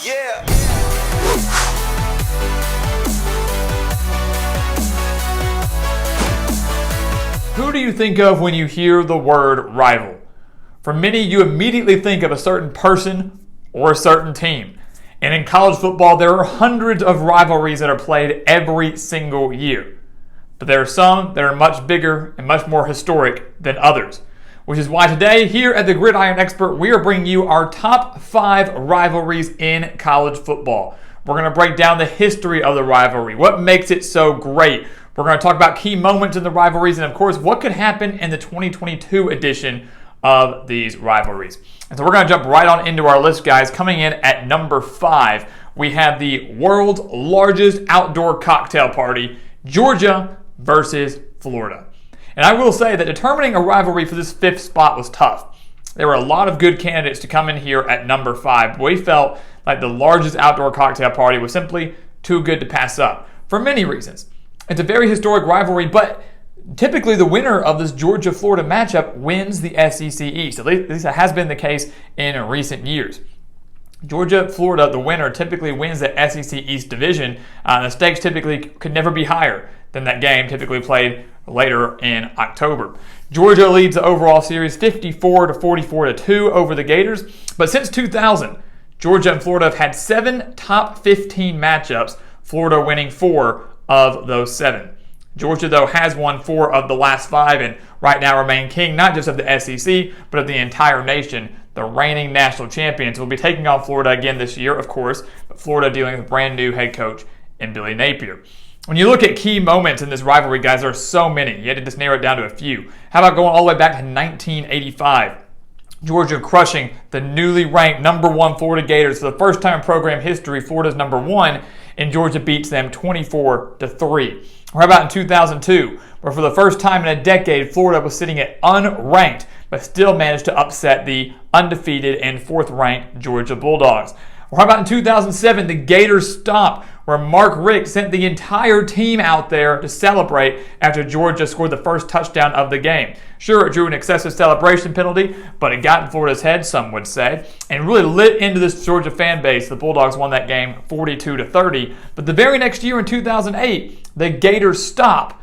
Yeah. Who do you think of when you hear the word rival? For many, you immediately think of a certain person or a certain team. And in college football, there are hundreds of rivalries that are played every single year. But there are some that are much bigger and much more historic than others. Which is why today, here at the Gridiron Expert, we are bringing you our top 5 rivalries in college football. We're going to break down the history of the rivalry, what makes it so great. We're going to talk about key moments in the rivalries, and of course, what could happen in the 2022 edition of these rivalries. And so we're going to jump right on into our list, guys. Coming in at number 5, we have the world's largest outdoor cocktail party, Georgia versus Florida. And I will say that determining a rivalry for this 5th spot was tough. There were a lot of good candidates to come in here at number 5, but we felt like the largest outdoor cocktail party was simply too good to pass up for many reasons. It's a very historic rivalry, but typically the winner of this Georgia-Florida matchup wins the SEC East. At least that has been the case in recent years. Georgia-Florida, the winner, typically wins the SEC East division. The stakes typically could never be higher than that game typically played later in October. Georgia leads the overall series 54-44-2 over the Gators. But since 2000, Georgia and Florida have had 7 top 15 matchups, Florida winning 4 of those 7. Georgia, though, has won 4 of the last 5 and right now remain king not just of the SEC, but of the entire nation. The reigning national champions will be taking on Florida again this year, of course, but Florida dealing with brand new head coach in Billy Napier. When you look at key moments in this rivalry, guys, there are so many. You had to just narrow it down to a few. How about going all the way back to 1985? Georgia crushing the newly ranked number 1 Florida Gators. For the first time in program history, Florida's number 1, and Georgia beats them 24-3. Or how about in 2002, where for the first time in a decade, Florida was sitting at unranked, but still managed to upset the undefeated and 4th-ranked Georgia Bulldogs. Or how about in 2007, the Gators stomped, where Mark Richt sent the entire team out there to celebrate after Georgia scored the first touchdown of the game. Sure, it drew an excessive celebration penalty, but it got in Florida's head, some would say, and really lit into this Georgia fan base. The Bulldogs won that game 42-30. But the very next year in 2008, the Gators stop.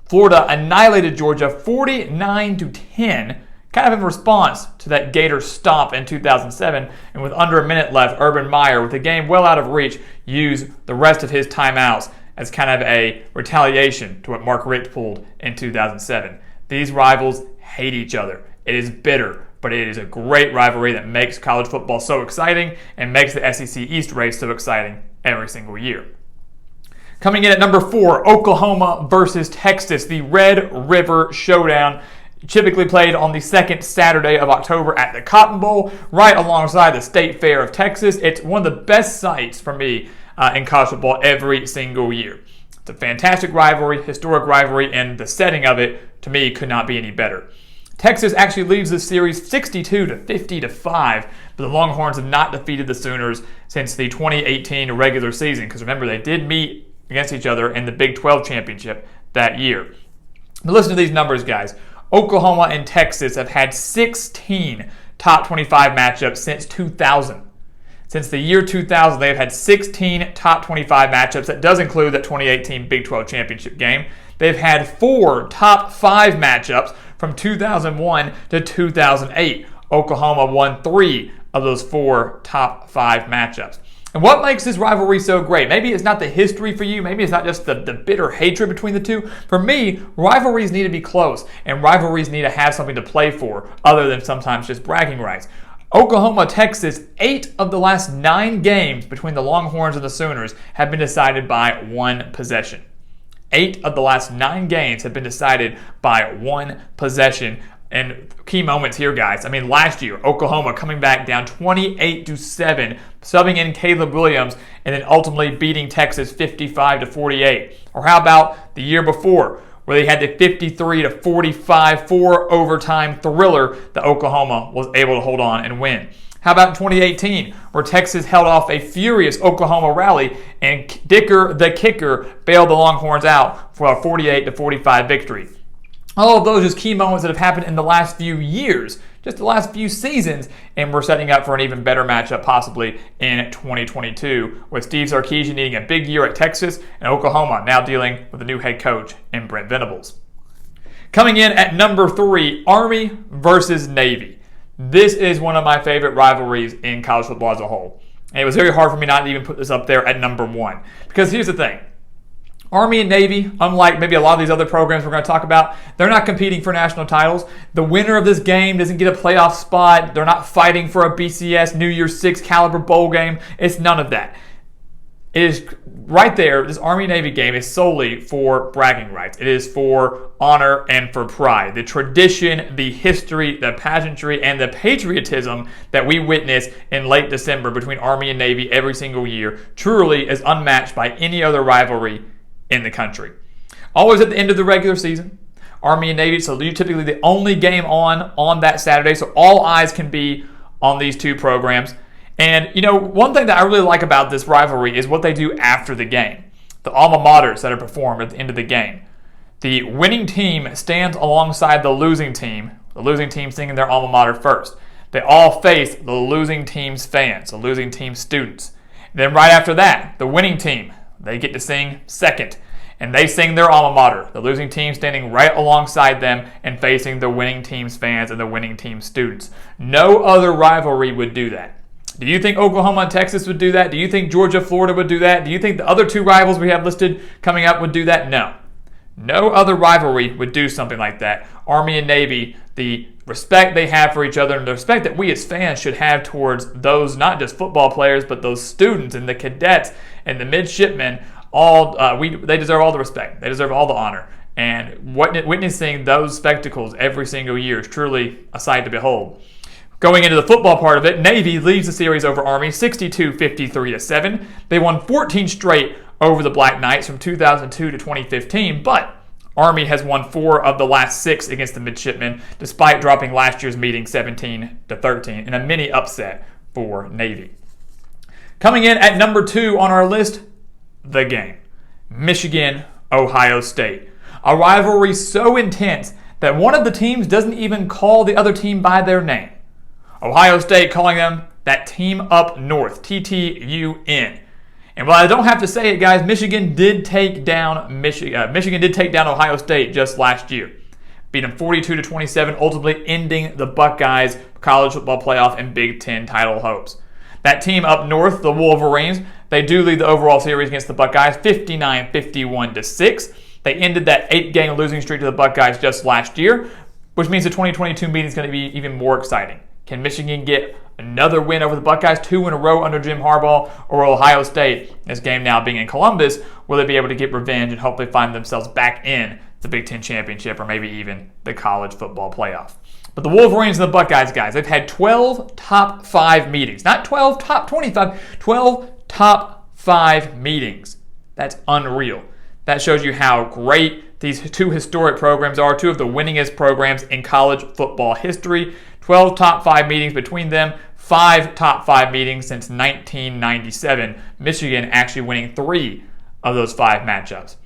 Florida annihilated Georgia 49-10. Kind of in response to that Gator stomp in 2007, and with under a minute left, Urban Meyer, with the game well out of reach, used the rest of his timeouts as kind of a retaliation to what Mark Richt pulled in 2007. These rivals hate each other. It is bitter, but it is a great rivalry that makes college football so exciting and makes the SEC East race so exciting every single year. Coming in at number 4, Oklahoma versus Texas, the Red River Showdown. Typically played on the 2nd Saturday of October at the Cotton Bowl, right alongside the State Fair of Texas. It's one of the best sights for me in college football every single year. It's a fantastic rivalry, historic rivalry, and the setting of it, to me, could not be any better. Texas actually leads the series 62-50-5, but the Longhorns have not defeated the Sooners since the 2018 regular season, because remember, they did meet against each other in the Big 12 championship that year. But listen to these numbers, guys. Oklahoma and Texas have had 16 top 25 matchups since 2000. Since the year 2000, they have had 16 top 25 matchups. That does include that 2018 Big 12 championship game. They've had 4 top 5 matchups from 2001 to 2008. Oklahoma won 3 of those 4 top 5 matchups. And what makes this rivalry so great? Maybe it's not the history for you. Maybe it's not just the bitter hatred between the two. For me, rivalries need to be close, and rivalries need to have something to play for other than sometimes just bragging rights. Oklahoma, Texas, 8 of the last 9 games between the Longhorns and the Sooners have been decided by 1 possession. 8 of the last 9 games have been decided by 1 possession. And key moments here, guys. I mean, last year, Oklahoma coming back down 28-7, subbing in Caleb Williams, and then ultimately beating Texas 55-48. Or how about the year before, where they had the 53-45 4-overtime thriller that Oklahoma was able to hold on and win. How about in 2018, where Texas held off a furious Oklahoma rally and Dicker the kicker bailed the Longhorns out for a 48-45 victory. All of those just key moments that have happened in the last few years. just the last few seasons, and we're setting up for an even better matchup possibly in 2022 with Steve Sarkisian needing a big year at Texas and Oklahoma now dealing with a new head coach in Brent Venables. Coming in at number 3, Army versus Navy. This is one of my favorite rivalries in college football as a whole. And it was very hard for me not to even put this up there at number 1. Because here's the thing. Army and Navy, unlike maybe a lot of these other programs we're going to talk about, they're not competing for national titles. The winner of this game doesn't get a playoff spot. They're not fighting for a BCS New Year's Six caliber bowl game. It's none of that. It is right there. This Army-Navy game is solely for bragging rights. It is for honor and for pride. The tradition, the history, the pageantry, and the patriotism that we witness in late December between Army and Navy every single year truly is unmatched by any other rivalry in the country. Always at the end of the regular season, Army and Navy, so you're typically the only game on that Saturday, so all eyes can be on these two programs. And, one thing that I really like about this rivalry is what they do after the game. The alma maters that are performed at the end of the game. The winning team stands alongside the losing team singing their alma mater first. They all face the losing team's fans, the losing team's students. And then right after that, the winning team, they get to sing second, and they sing their alma mater, the losing team standing right alongside them and facing the winning team's fans and the winning team's students. No other rivalry would do that. Do you think Oklahoma and Texas would do that? Do you think Georgia, Florida would do that? Do you think the other two rivals we have listed coming up would do that? No. No other rivalry would do something like that. Army and Navy, the respect they have for each other and the respect that we as fans should have towards those, not just football players, but those students and the cadets and the midshipmen, they deserve all the respect. They deserve all the honor. And witnessing those spectacles every single year is truly a sight to behold. Going into the football part of it, Navy leads the series over Army 62-53-7. They won 14 straight over the Black Knights from 2002 to 2015, but Army has won 4 of the last 6 against the midshipmen, despite dropping last year's meeting 17-13 in a mini upset for Navy. Coming in at number 2 on our list, the game. Michigan, Ohio State. A rivalry so intense that one of the teams doesn't even call the other team by their name. Ohio State calling them that team up north, TTUN. And while I don't have to say it, guys, Michigan did take down Ohio State just last year. Beat them 42-27, ultimately ending the Buckeyes' college football playoff and Big Ten title hopes. That team up north, the Wolverines, they do lead the overall series against the Buckeyes, 59-51-6. They ended that 8-game losing streak to the Buckeyes just last year, which means the 2022 meeting is going to be even more exciting. Can Michigan get another win over the Buckeyes, 2 in a row under Jim Harbaugh, or Ohio State, this game now being in Columbus, will they be able to get revenge and hopefully find themselves back in the Big Ten championship or maybe even the college football playoff? But the Wolverines and the Buckeyes, guys, they've had 12 top 5 meetings. Not 12 top 25, 12 top 5 meetings. That's unreal. That shows you how great these two historic programs are, 2 of the winningest programs in college football history. 12 top 5 meetings between them, 5 top 5 meetings since 1997. Michigan actually winning 3 of those 5 matchups.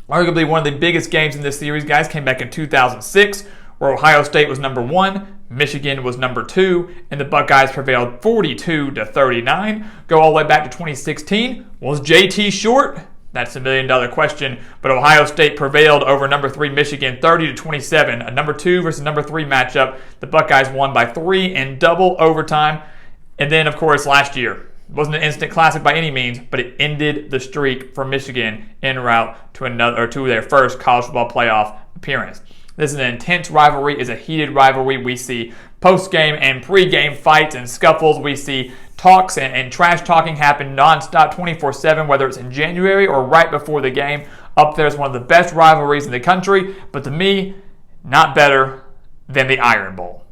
Arguably one of the biggest games in this series, guys, came back in 2006, where Ohio State was number 1, Michigan was number 2, and the Buckeyes prevailed 42-39. Go all the way back to 2016. Was JT short? That's a $1 million question, but Ohio State prevailed over number 3 Michigan 30-27, a number 2 versus number 3 matchup. The Buckeyes won by 3 in double overtime. And then, of course, last year, it wasn't an instant classic by any means, but it ended the streak for Michigan en route to their first college football playoff appearance. This is an intense rivalry, is a heated rivalry. We see post-game and pre-game fights and scuffles. We see talks and trash talking happen nonstop 24/7, whether it's in January or right before the game. Up there is one of the best rivalries in the country, but to me, not better than the Iron Bowl.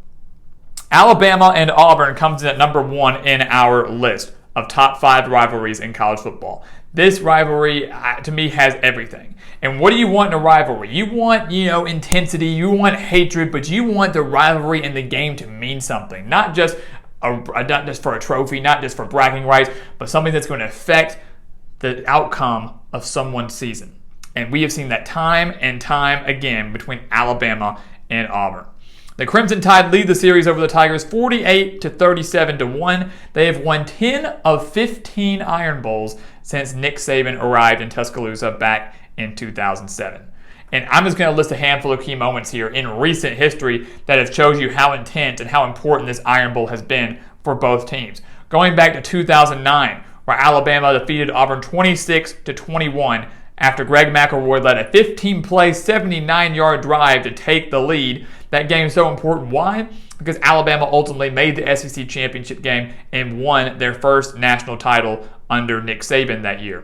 Alabama and Auburn comes in at number 1 in our list of top 5 rivalries in college football. This rivalry, to me, has everything. And what do you want in a rivalry? You want, intensity, you want hatred, but you want the rivalry in the game to mean something. Not just for a trophy, not just for bragging rights, but something that's going to affect the outcome of someone's season. And we have seen that time and time again between Alabama and Auburn. The Crimson Tide lead the series over the Tigers 48 to 37 to 1. They have won 10 of 15 Iron Bowls since Nick Saban arrived in Tuscaloosa back in 2007. And I'm just going to list a handful of key moments here in recent history that have shows you how intense and how important this Iron Bowl has been for both teams. Going back to 2009, where Alabama defeated Auburn 26 to 21 after Greg McElroy led a 15-play, 79-yard drive to take the lead. That game is so important. Why? Because Alabama ultimately made the SEC championship game and won their first national title under Nick Saban that year.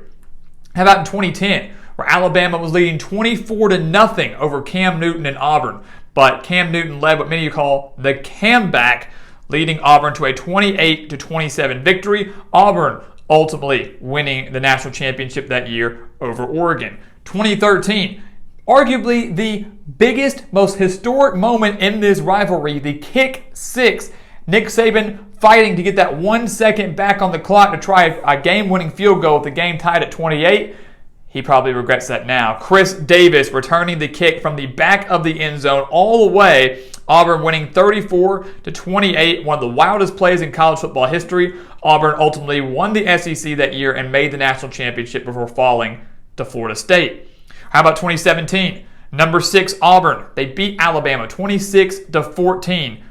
How about in 2010, where Alabama was leading 24 to nothing over Cam Newton and Auburn, but Cam Newton led what many of you call the comeback, leading Auburn to a 28 to 27 victory. Auburn ultimately winning the national championship that year over Oregon. 2013, arguably the biggest, most historic moment in this rivalry, the kick six. Nick Saban fighting to get that 1 second back on the clock to try a game-winning field goal with the game tied at 28. He probably regrets that now. Chris Davis returning the kick from the back of the end zone all the way. Auburn winning 34 to 28, one of the wildest plays in college football history. Auburn ultimately won the SEC that year and made the national championship before falling to Florida State. How about 2017? Number 6 Auburn. They beat Alabama 26 to 14.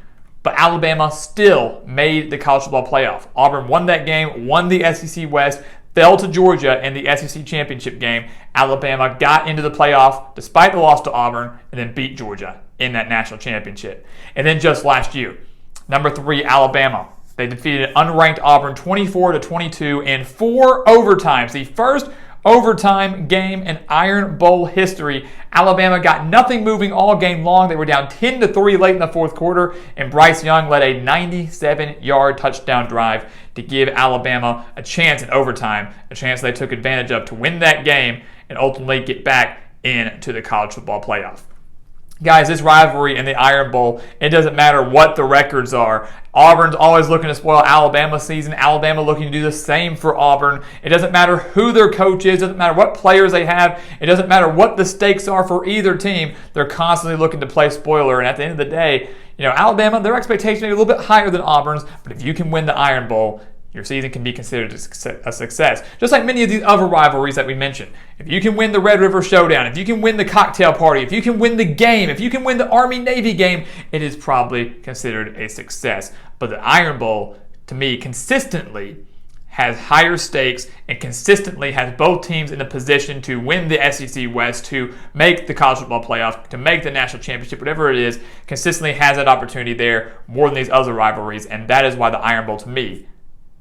But Alabama still made the college football playoff. Auburn won that game, won the SEC West, fell to Georgia in the SEC championship game. Alabama got into the playoff despite the loss to Auburn and then beat Georgia in that national championship. And then just last year, number 3 Alabama. They defeated unranked Auburn 24 to 22 in 4 overtimes. The first overtime game in Iron Bowl history. Alabama got nothing moving all game long. They were down 10 to 3 late in the fourth quarter, and Bryce Young led a 97-yard touchdown drive to give Alabama a chance in overtime, a chance they took advantage of to win that game and ultimately get back into the college football playoff. Guys, this rivalry in the Iron Bowl, it doesn't matter what the records are. Auburn's always looking to spoil Alabama's season. Alabama looking to do the same for Auburn. It doesn't matter who their coach is. It doesn't matter what players they have. It doesn't matter what the stakes are for either team. They're constantly looking to play spoiler. And at the end of the day, Alabama, their expectations may be a little bit higher than Auburn's. But if you can win the Iron Bowl, your season can be considered a success. Just like many of these other rivalries that we mentioned. If you can win the Red River Showdown, if you can win the cocktail party, if you can win the game, if you can win the Army-Navy game, it is probably considered a success. But the Iron Bowl, to me, consistently has higher stakes and consistently has both teams in a position to win the SEC West, to make the college football playoff, to make the national championship, whatever it is, consistently has that opportunity there more than these other rivalries. And that is why the Iron Bowl, to me,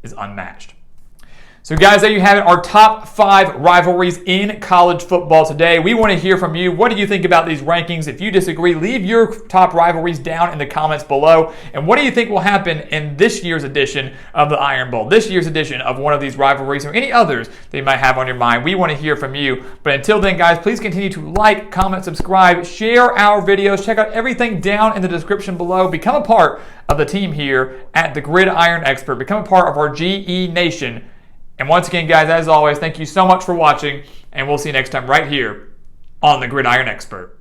is unmatched. So guys, there you have it, our top 5 rivalries in college football today. We want to hear from you. What do you think about these rankings? If you disagree, leave your top rivalries down in the comments below. And what do you think will happen in this year's edition of the Iron Bowl, this year's edition of one of these rivalries, or any others that you might have on your mind? We want to hear from you. But until then, guys, please continue to like, comment, subscribe, share our videos. Check out everything down in the description below. Become a part of the team here at the Gridiron Expert. Become a part of our GE Nation. And once again, guys, as always, thank you so much for watching, and we'll see you next time right here on the Gridiron Expert.